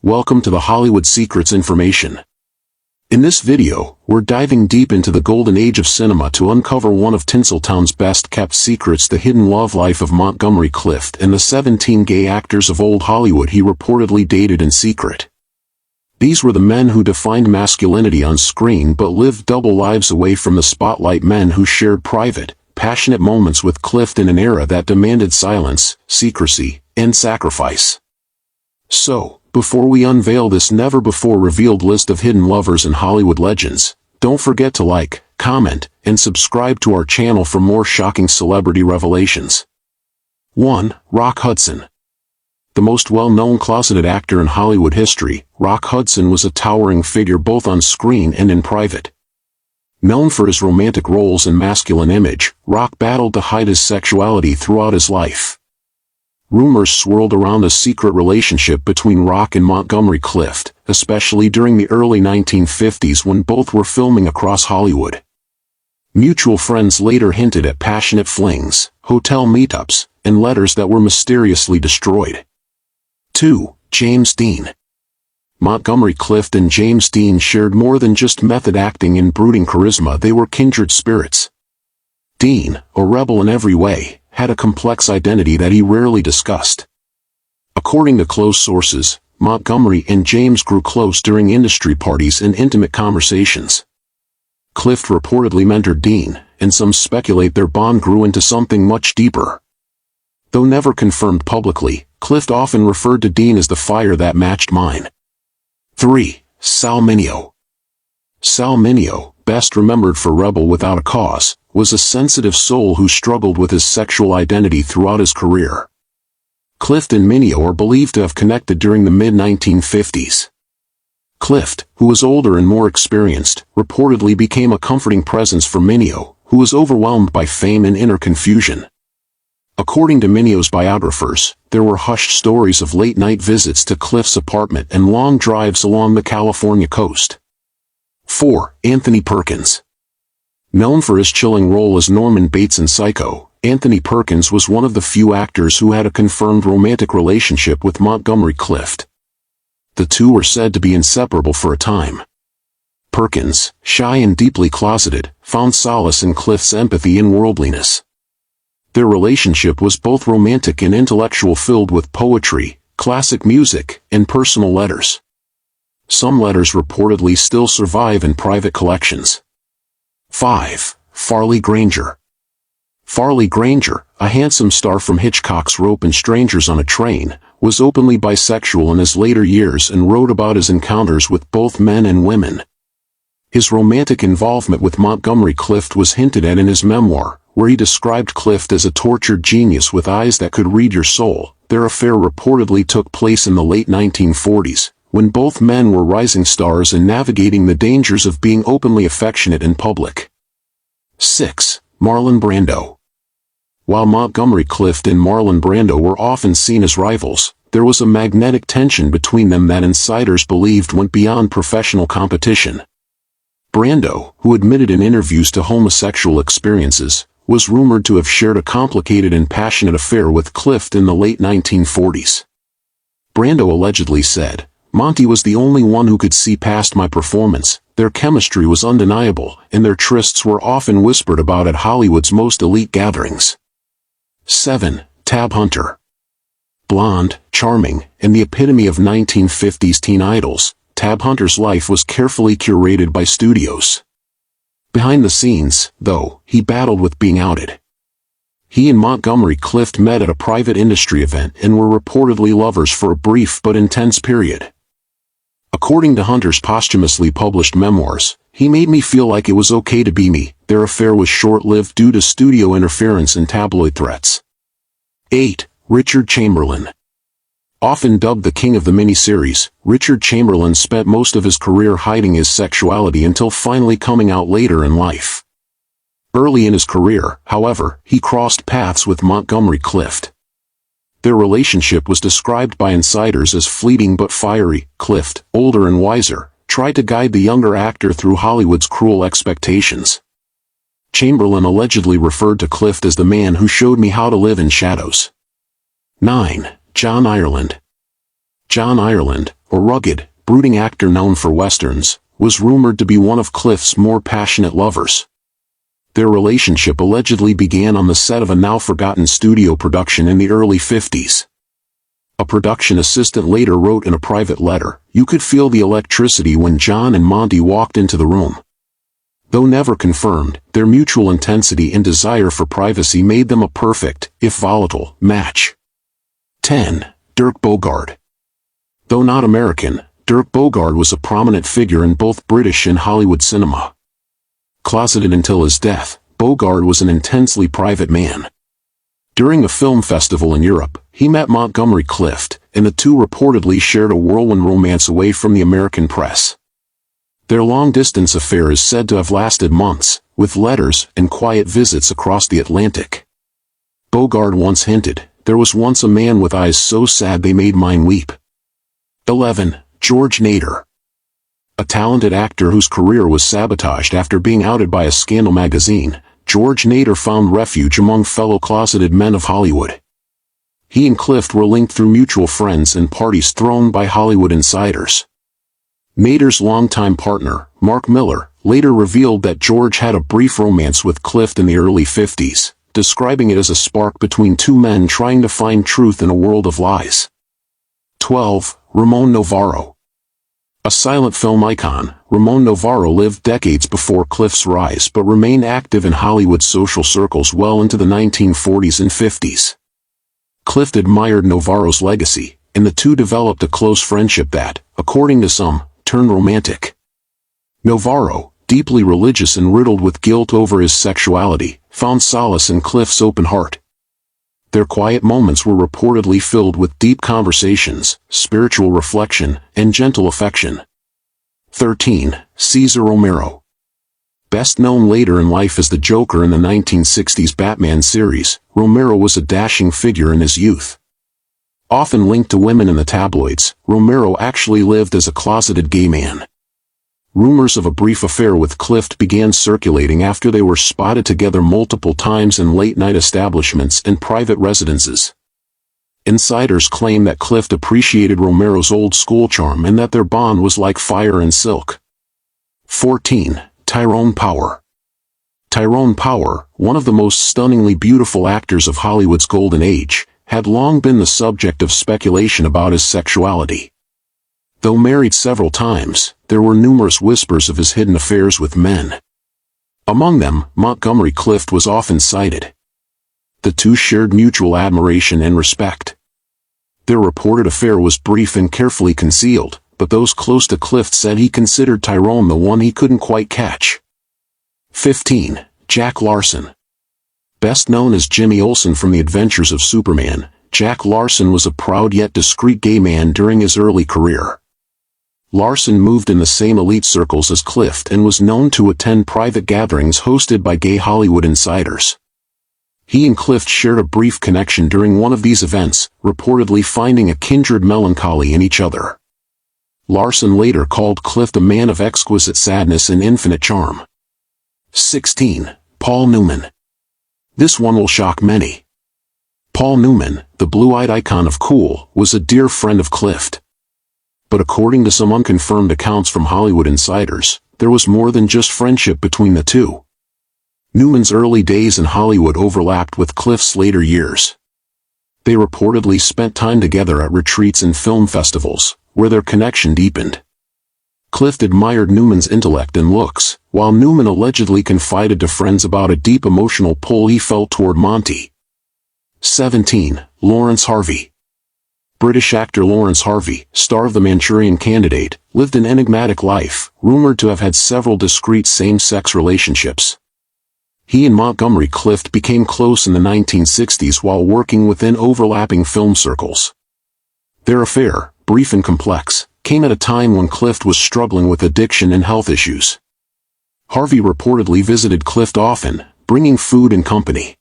Welcome to the Hollywood Secrets information. In this video, we're diving deep into the golden age of cinema to uncover one of Tinseltown's best-kept secrets, the hidden love life of Montgomery Clift and the 17 gay actors of old Hollywood he reportedly dated in secret. These were the men who defined masculinity on screen but lived double lives away from the spotlight, men who shared private, passionate moments with Clift in an era that demanded silence, secrecy, and sacrifice. So, before we unveil this never-before-revealed list of hidden lovers and Hollywood legends, don't forget to like, comment, and subscribe to our channel for more shocking celebrity revelations. 1. Rock Hudson. The most well-known closeted actor in Hollywood history, Rock Hudson was a towering figure both on screen and in private. Known for his romantic roles and masculine image, Rock battled to hide his sexuality throughout his life. Rumors swirled around a secret relationship between Rock and Montgomery Clift, especially during the early 1950s when both were filming across Hollywood. Mutual friends later hinted at passionate flings, hotel meetups, and letters that were mysteriously destroyed. 2. James Dean. Montgomery Clift and James Dean shared more than just method acting and brooding charisma. They were kindred spirits. Dean, a rebel in every way, had a complex identity that he rarely discussed. According to close sources, Montgomery and James grew close during industry parties and intimate conversations. Clift reportedly mentored Dean, and some speculate their bond grew into something much deeper. Though never confirmed publicly, Clift often referred to Dean as the fire that matched mine. 3. Sal Mineo. Sal Mineo, best remembered for Rebel Without a Cause, was a sensitive soul who struggled with his sexual identity throughout his career. Clift and Mineo are believed to have connected during the mid-1950s. Clift, who was older and more experienced, reportedly became a comforting presence for Mineo, who was overwhelmed by fame and inner confusion. According to Mineo's biographers, there were hushed stories of late-night visits to Clift's apartment and long drives along the California coast. 4. Anthony Perkins. Known for his chilling role as Norman Bates in Psycho, Anthony Perkins was one of the few actors who had a confirmed romantic relationship with Montgomery Clift. The two were said to be inseparable for a time. Perkins, shy and deeply closeted, found solace in Clift's empathy and worldliness. Their relationship was both romantic and intellectual, filled with poetry, classic music, and personal letters. Some letters reportedly still survive in private collections. 5. Farley Granger. Farley Granger, a handsome star from Hitchcock's Rope and Strangers on a Train, was openly bisexual in his later years and wrote about his encounters with both men and women. His romantic involvement with Montgomery Clift was hinted at in his memoir, where he described Clift as a tortured genius with eyes that could read your soul. Their affair reportedly took place in the late 1940s, when both men were rising stars and navigating the dangers of being openly affectionate in public. 6. Marlon Brando. While Montgomery Clift and Marlon Brando were often seen as rivals, there was a magnetic tension between them that insiders believed went beyond professional competition. Brando, who admitted in interviews to homosexual experiences, was rumored to have shared a complicated and passionate affair with Clift in the late 1940s. Brando allegedly said, "Monty was the only one who could see past my performance. Their chemistry was undeniable, and their trysts were often whispered about at Hollywood's most elite gatherings." 7. Tab Hunter. Blonde, charming, and the epitome of 1950s teen idols, Tab Hunter's life was carefully curated by studios. Behind the scenes, though, he battled with being outed. He and Montgomery Clift met at a private industry event and were reportedly lovers for a brief but intense period. According to Hunter's posthumously published memoirs, "He made me feel like it was okay to be me." Their affair was short-lived due to studio interference and tabloid threats. 8. Richard Chamberlain. Often dubbed the king of the miniseries, Richard Chamberlain spent most of his career hiding his sexuality until finally coming out later in life. Early in his career, however, he crossed paths with Montgomery Clift. Their relationship was described by insiders as fleeting but fiery. Clift, older and wiser, tried to guide the younger actor through Hollywood's cruel expectations. Chamberlain allegedly referred to Clift as the man who showed me how to live in shadows. 9. John Ireland. John Ireland, a rugged, brooding actor known for westerns, was rumored to be one of Clift's more passionate lovers. Their relationship allegedly began on the set of a now-forgotten studio production in the early 50s. A production assistant later wrote in a private letter, "You could feel the electricity when John and Monty walked into the room." Though never confirmed, their mutual intensity and desire for privacy made them a perfect, if volatile, match. 10. Dirk Bogarde. Though not American, Dirk Bogarde was a prominent figure in both British and Hollywood cinema. Closeted until his death, Bogarde was an intensely private man. During a film festival in Europe, he met Montgomery Clift, and the two reportedly shared a whirlwind romance away from the American press. Their long-distance affair is said to have lasted months, with letters and quiet visits across the Atlantic. Bogarde once hinted, "There was once a man with eyes so sad they made mine weep." 11. George Nader. A talented actor whose career was sabotaged after being outed by a scandal magazine, George Nader found refuge among fellow closeted men of Hollywood. He and Clift were linked through mutual friends and parties thrown by Hollywood insiders. Nader's longtime partner, Mark Miller, later revealed that George had a brief romance with Clift in the early 50s, describing it as a spark between two men trying to find truth in a world of lies. 12. Ramon Novarro. A silent film icon, Ramon Novarro lived decades before Clift's rise but remained active in Hollywood social circles well into the 1940s and 50s. Clift admired Novarro's legacy, and the two developed a close friendship that, according to some, turned romantic. Novarro, deeply religious and riddled with guilt over his sexuality, found solace in Clift's open heart. Their quiet moments were reportedly filled with deep conversations, spiritual reflection, and gentle affection. 13. Cesar Romero. Best known later in life as the Joker in the 1960s Batman series, Romero was a dashing figure in his youth. Often linked to women in the tabloids, Romero actually lived as a closeted gay man. Rumors of a brief affair with Clift began circulating after they were spotted together multiple times in late-night establishments and private residences. Insiders claim that Clift appreciated Romero's old-school charm and that their bond was like fire and silk. 14. Tyrone Power. Tyrone Power, one of the most stunningly beautiful actors of Hollywood's golden age, had long been the subject of speculation about his sexuality. Though married several times, there were numerous whispers of his hidden affairs with men. Among them, Montgomery Clift was often cited. The two shared mutual admiration and respect. Their reported affair was brief and carefully concealed, but those close to Clift said he considered Tyrone the one he couldn't quite catch. 15. Jack Larson. Best known as Jimmy Olsen from The Adventures of Superman, Jack Larson was a proud yet discreet gay man during his early career. Larson moved in the same elite circles as Clift and was known to attend private gatherings hosted by gay Hollywood insiders. He and Clift shared a brief connection during one of these events, reportedly finding a kindred melancholy in each other. Larson later called Clift a man of exquisite sadness and infinite charm. 16. Paul Newman. This one will shock many. Paul Newman, the blue-eyed icon of cool, was a dear friend of Clift. But according to some unconfirmed accounts from Hollywood insiders, there was more than just friendship between the two. Newman's early days in Hollywood overlapped with Clift's later years. They reportedly spent time together at retreats and film festivals, where their connection deepened. Clift admired Newman's intellect and looks, while Newman allegedly confided to friends about a deep emotional pull he felt toward Monty. 17. Lawrence Harvey. British actor Lawrence Harvey, star of The Manchurian Candidate, lived an enigmatic life, rumored to have had several discreet same-sex relationships. He and Montgomery Clift became close in the 1960s while working within overlapping film circles. Their affair, brief and complex, came at a time when Clift was struggling with addiction and health issues. Harvey reportedly visited Clift often, bringing food and company.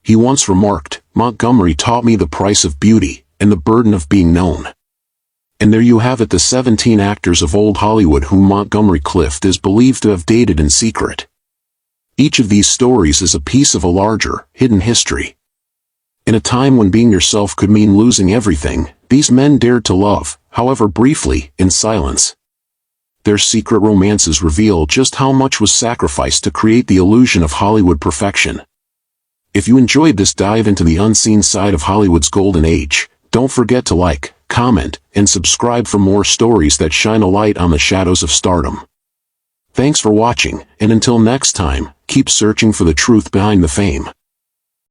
He once remarked, "Montgomery taught me the price of beauty, and the burden of being known." And there you have it, the 17 actors of old Hollywood whom Montgomery Clift is believed to have dated in secret. Each of these stories is a piece of a larger, hidden history. In a time when being yourself could mean losing everything, these men dared to love, however briefly, in silence. Their secret romances reveal just how much was sacrificed to create the illusion of Hollywood perfection. If you enjoyed this dive into the unseen side of Hollywood's golden age, don't forget to like, comment, and subscribe for more stories that shine a light on the shadows of stardom. Thanks for watching, and until next time, keep searching for the truth behind the fame.